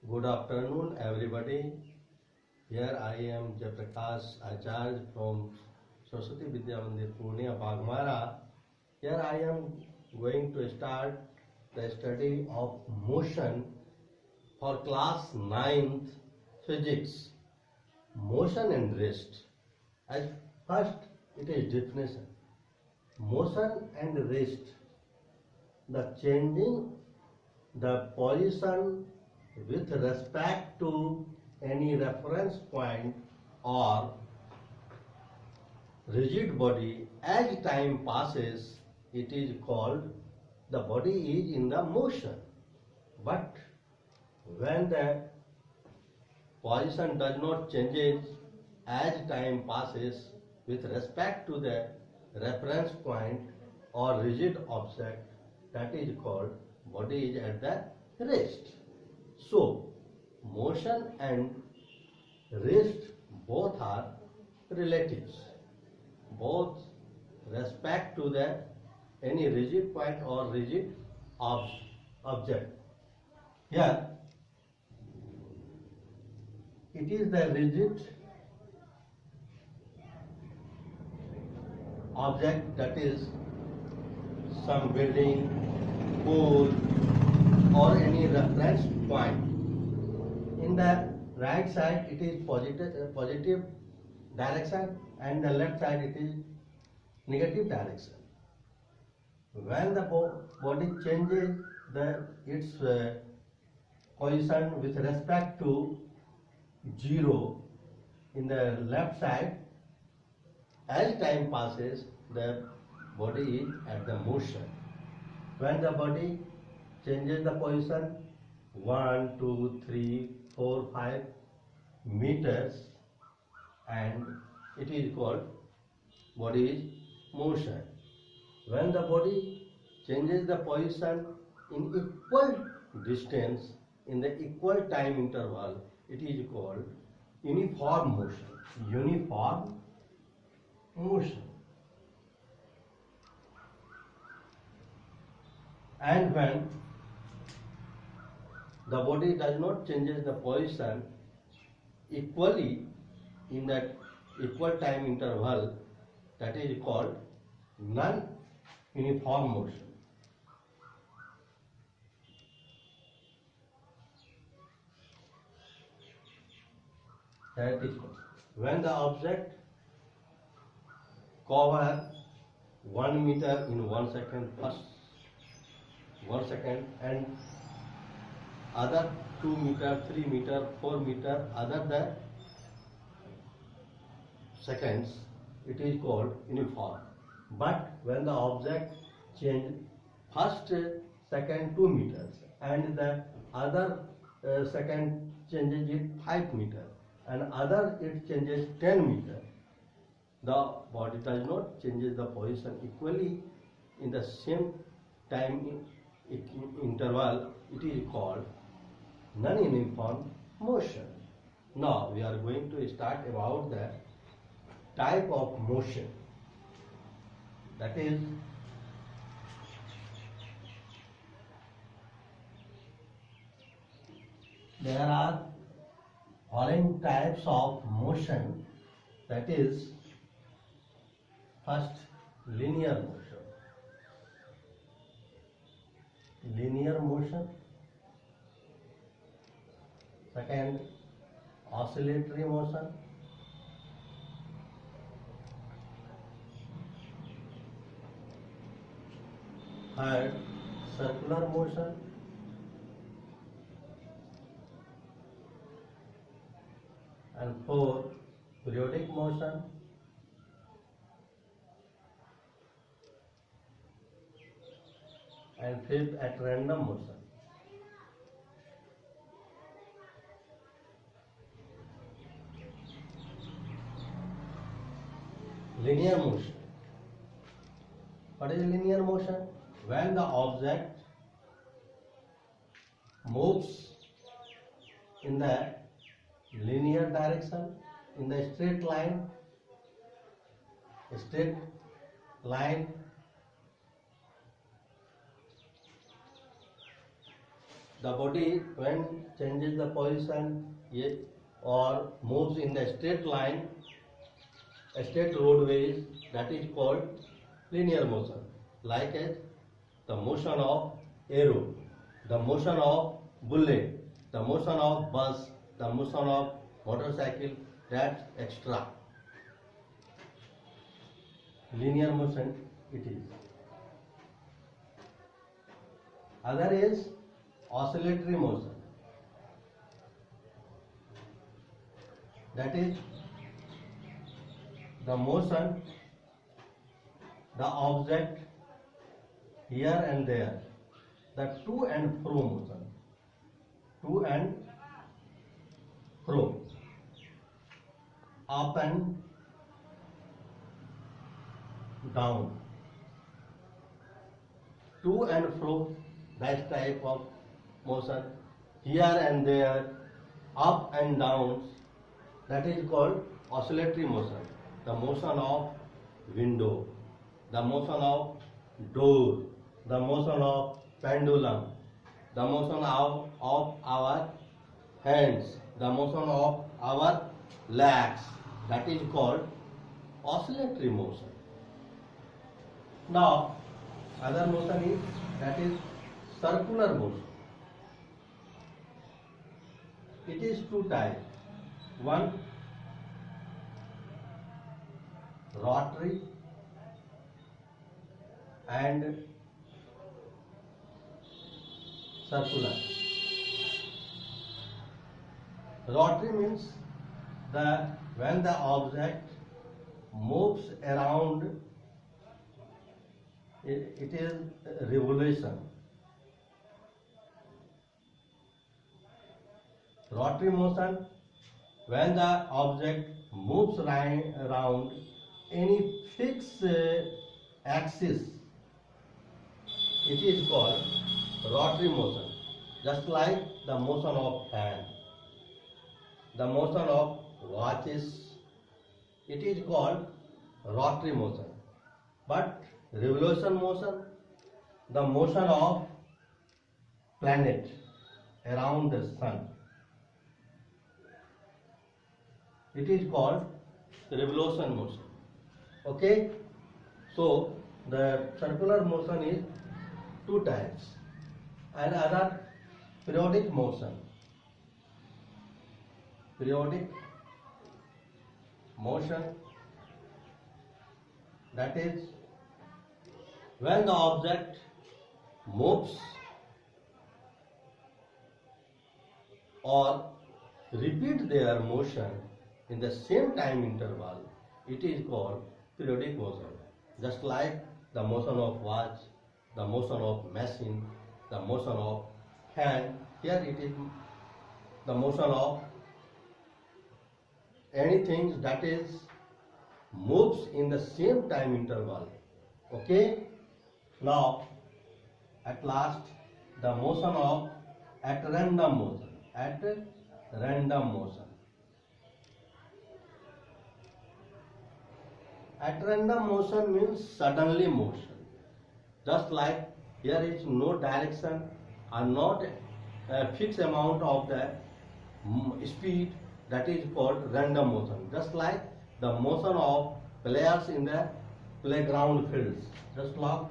Good afternoon, everybody. Here I am Jayaprakash Acharya from Saraswati Vidya Mandir Purnia Bagmara. Here I am going to start the study of motion for class 9th physics. Motion and rest. As first it is definition. Motion and rest. The changing the position with respect to any reference point or rigid body as time passes, it is called the body is in the motion. But when the position does not change as time passes with respect to the reference point or rigid object, that is called body is at the rest. So, motion and rest both are relatives. Both respect to the any rigid point or rigid object. Here, it is the rigid object, that is some building, pool, or any reference point. In the right side it is positive direction and the left side it is negative direction. When the body changes its position with respect to 0 in the left side, as time passes the body is at the motion. When the body changes the position 1, 2, 3, 4, 5 meters, and it is called body is motion. When the body changes the position in equal distance in the equal time interval, it is called uniform motion. Uniform motion. And when the body does not change the position equally in that equal time interval, that is called non-uniform motion. That is called when the object cover 1 meter in 1 second, first 1 second, and other 2 meter, 3 meter, 4 meter, other the seconds, it is called uniform. But when the object change first second 2 meters and the other second changes it 5 meter and other it changes 10 meter, the body does not change the position equally in the same time interval, it is called non-uniform motion. Now we are going to start about the type of motion. That is, there are following types of motion. That is, first, linear motion. Linear motion. Second, oscillatory motion. Third, circular motion. And fourth, periodic motion. And fifth, at random motion. Linear motion. What is linear motion? When the object moves in the linear direction, in the straight line, the body when changes the position or moves in the straight line, straight roadways, that is called linear motion. Like as the motion of arrow, the motion of bullet, the motion of bus, the motion of motorcycle, that's extra. Linear motion it is. Other is oscillatory motion. That is the motion, the object here and there, the to and fro motion, to and fro, up and down, to and fro, that type of motion, here and there, up and down, that is called oscillatory motion. The motion of window, the motion of door, the motion of pendulum, the motion of our hands, the motion of our legs, that is called oscillatory motion. Now, other motion is, that is circular motion. It is two types. One, rotary and circular. Rotary means when the object moves around, it is revolution. Rotary motion, when the object moves around any fixed axis, it is called rotary motion. Just like the motion of fan, the motion of watches, it is called rotary motion. But revolution motion, the motion of planet around the sun, it is called revolution motion. Okay, so the circular motion is two types. And other, periodic motion. Periodic motion, that is when the object moves or repeat their motion in the same time interval, it is called periodic motion. Just like the motion of watch, the motion of machine, the motion of hand, here it is the motion of anything that is moves in the same time interval. Okay, now at last the motion of at random motion. At random motion. At random motion means suddenly motion. Just like here is no direction or not a fixed amount of the speed, that is called random motion. Just like the motion of players in the playground fields. Just like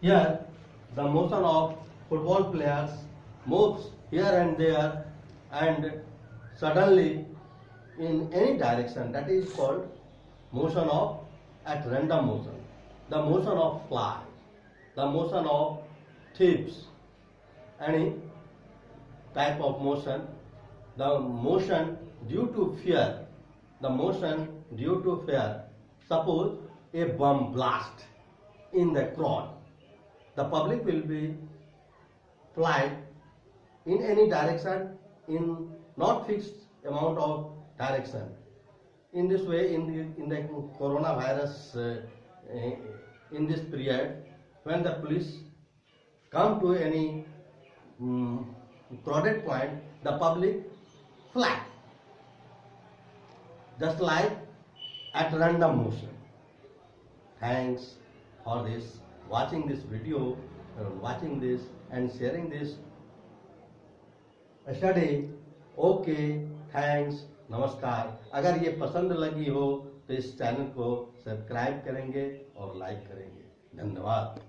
here the motion of football players moves here and there and suddenly in any direction, that is called motion of at random motion. The motion of fly, the motion of thieves, any type of motion, the motion due to fear, the motion due to fear. Suppose a bomb blast in the crowd, the public will be fly in any direction in not fixed amount of direction. In this way, in the coronavirus, in this period, when the police come to any crowded point, the public fly, just like at random motion. thanks for this, watching this video, watching this and sharing this study. Okay, thanks, नमस्कार। अगर ये पसंद लगी हो तो इस channel को subscribe करेंगे और लाइक करेंगे। धन्यवाद।